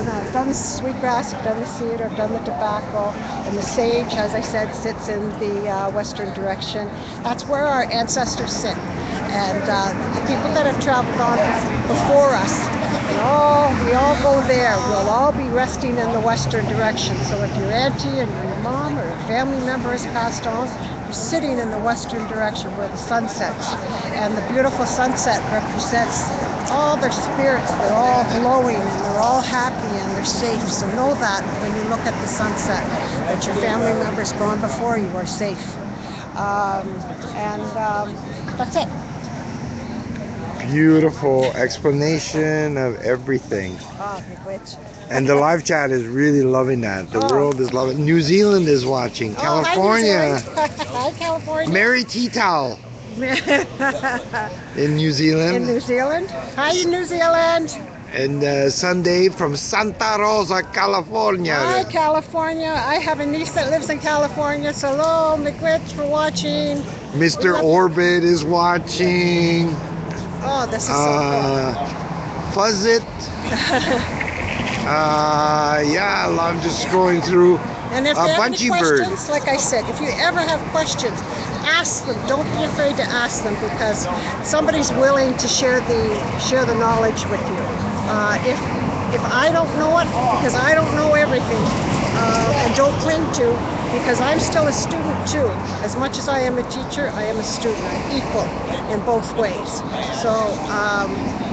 now I've done the sweetgrass, I've done the cedar, I've done the tobacco, and the sage, as I said, sits in the western direction. That's where our ancestors sit. And the people that have traveled on before us, we all go there. We'll all be resting in the western direction. So if your auntie and your mom or a family member has passed on, you're sitting in the western direction where the sun sets. And the beautiful sunset represents all their spirits. They're all glowing, and they're all happy, and they're safe. So know that when you look at the sunset, that your family members gone before you are safe. That's it. Beautiful explanation of everything. Which? And the live chat is really loving that. The world is loving. New Zealand is watching. California. Hi, California. Mary Tea Towel in New Zealand. In New Zealand. Hi, New Zealand. And Sunday from Santa Rosa, California. Hi, California. I have a niece that lives in California. So hello, McWitch, for watching. Mr. Orbit is watching. Oh, this is so cool. Fuzz it. I'm just scrolling through And if a you have any bunchy bird. questions, like I said, if you ever have questions, ask them. Don't be afraid to ask them, because somebody's willing to share the knowledge with you. If I don't know it, because I don't know everything, and don't claim to, because I'm still a student too. As much as I am a teacher, I am a student. I'm equal in both ways. So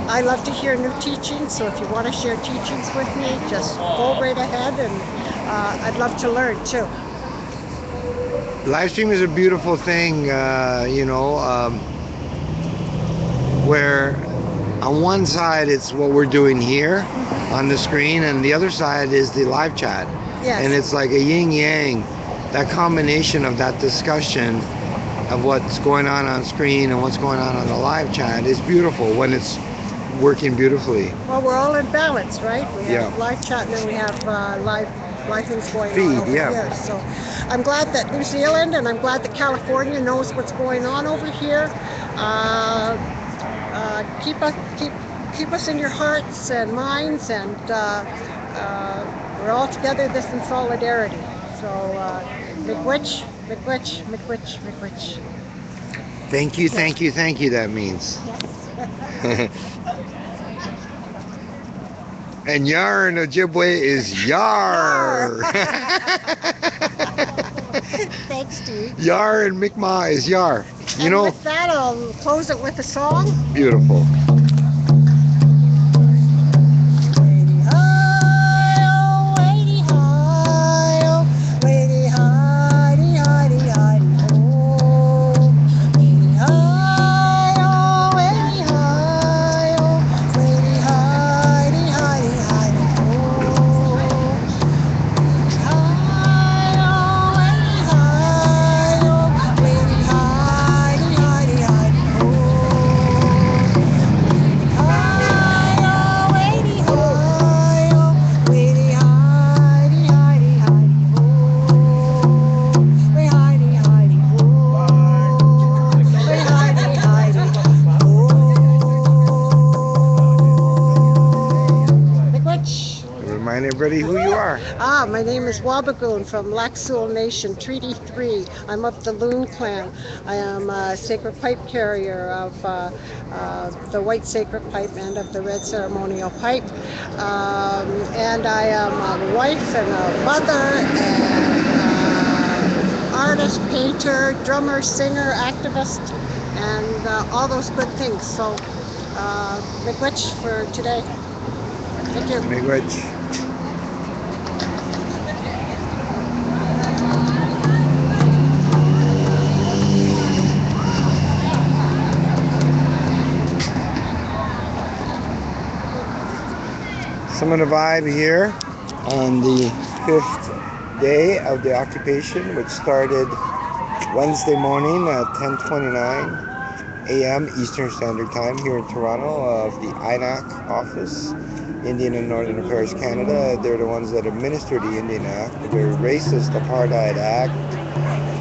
I love to hear new teachings. So if you want to share teachings with me, just go right ahead, and I'd love to learn too. Live stream is a beautiful thing, where on one side it's what we're doing here on the screen, and the other side is the live chat. Yes. And it's like a yin yang. That combination of that discussion of what's going on screen and what's going on the live chat is beautiful when it's working beautifully. Well, we're all in balance, right? We have Yeah. live chat, and then we have live things going Feed, on over yeah. here. So I'm glad that New Zealand and I'm glad that California knows what's going on over here. Keep us in your hearts and minds, and we're all together this in solidarity. So miigwech, miigwech, miigwech, miigwech. Thank you, thank you, thank you, that means. And yar in Ojibway is yar. Thanks, Steve. Yar in Mi'kmaq is yar. You And know, with that, I'll close it with a song. beautiful. Remind everybody who you are. My name is Whabagoon from Laxul Nation, Treaty 3. I'm of the Loon clan. I am a sacred pipe carrier of the white sacred pipe and of the red ceremonial pipe. And I am a wife and a mother and artist, painter, drummer, singer, activist, and all those good things. So, miigwech for today. Thank you. Miigwech. Some of the vibe here on the 5th day of the occupation, which started Wednesday morning at 10:29 a.m. Eastern Standard Time here in Toronto of the INAC office, Indian and Northern Affairs Canada. They're the ones that administer the Indian Act, the very racist Apartheid Act.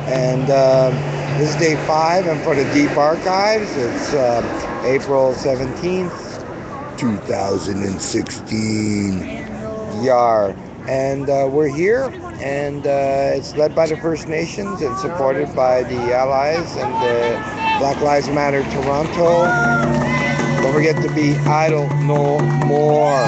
And this is day 5, and for the Deep Archives, it's April 17th. 2016. Yar. And we're here, and it's led by the First Nations and supported by the Allies and the Black Lives Matter Toronto. Don't forget to be idle no more.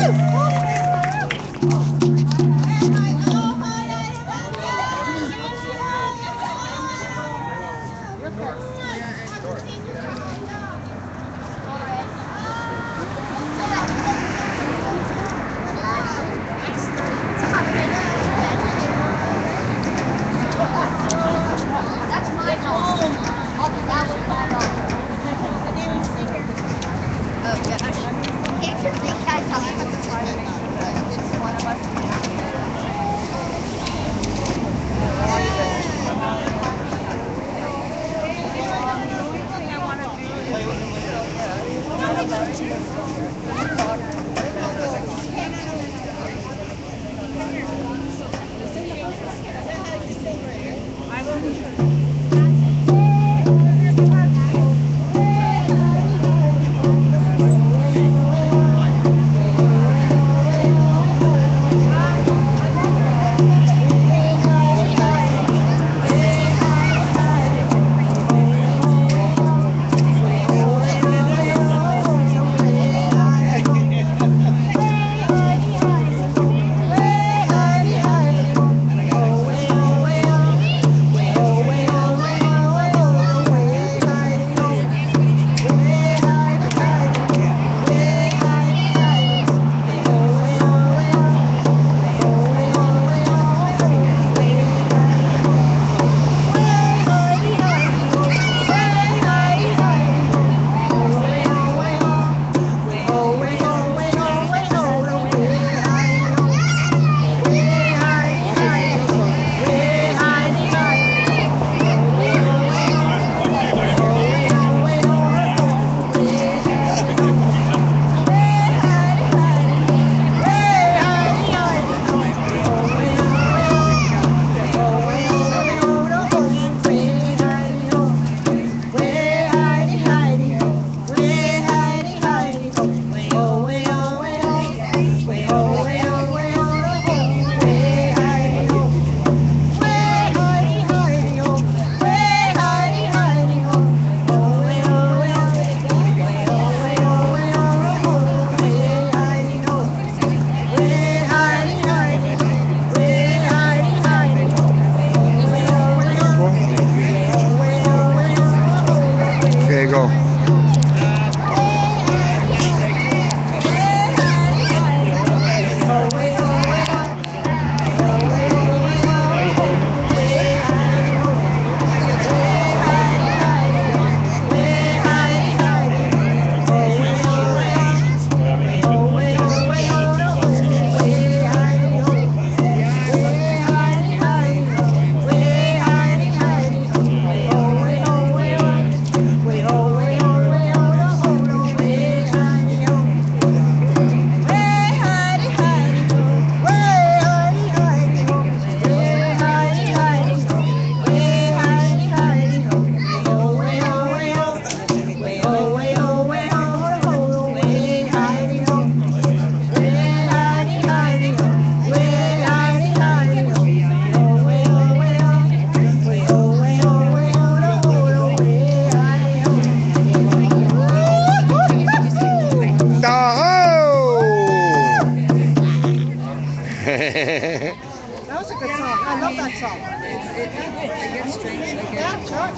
That was a good song. I love that song. It gets strange. Like Yeah, sure.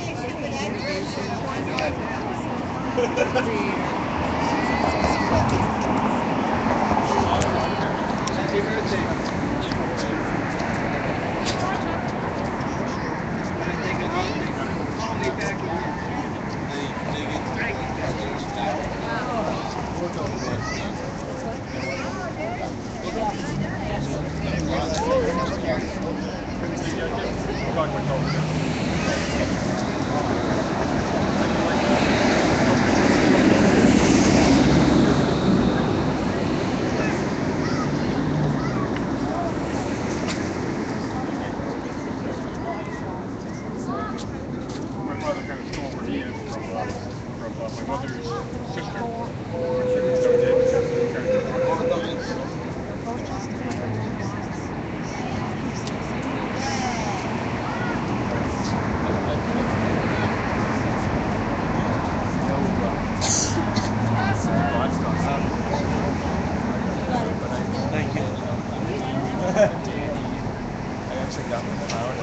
My father kind of stole where he is from my mother's sister. Thank you. I actually got the power.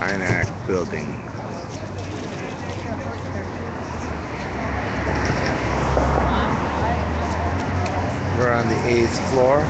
INAC building. We're on the 8th floor.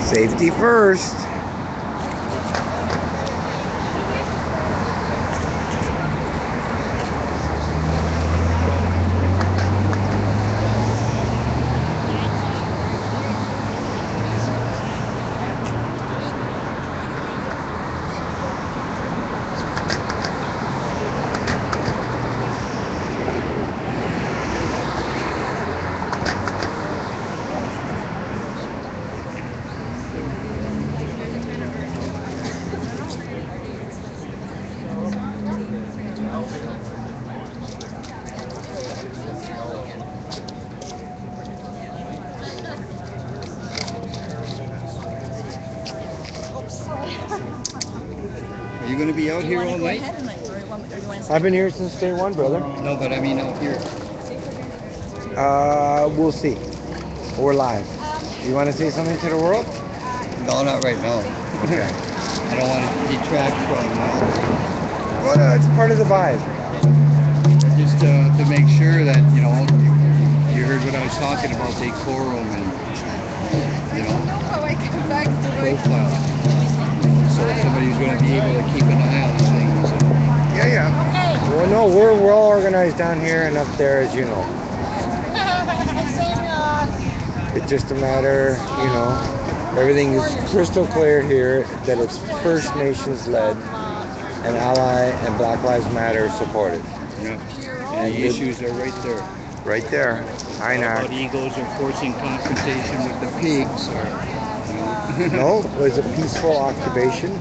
Safety first. Are you going to be out here all night? I've been here since day one, brother. No, but I mean out here. We'll see. We're live. You want to say something to the world? No, not right now. Okay. I don't want to detract from Well, no, it's part of the vibe. just to make sure that, you know, you heard what I was talking about, decorum and, you know, profile. So somebody's going to be able to keep an eye on things. Yeah, yeah. Well, no, we're well organized down here and up there, as you know. It's just a matter, you know, everything is crystal clear here that it's First Nations led and Ally and Black Lives Matter supported. Yeah. And the issues are right there. Right there. About eagles are forcing confrontation with the pigs or, you know. No, it was a peaceful occupation.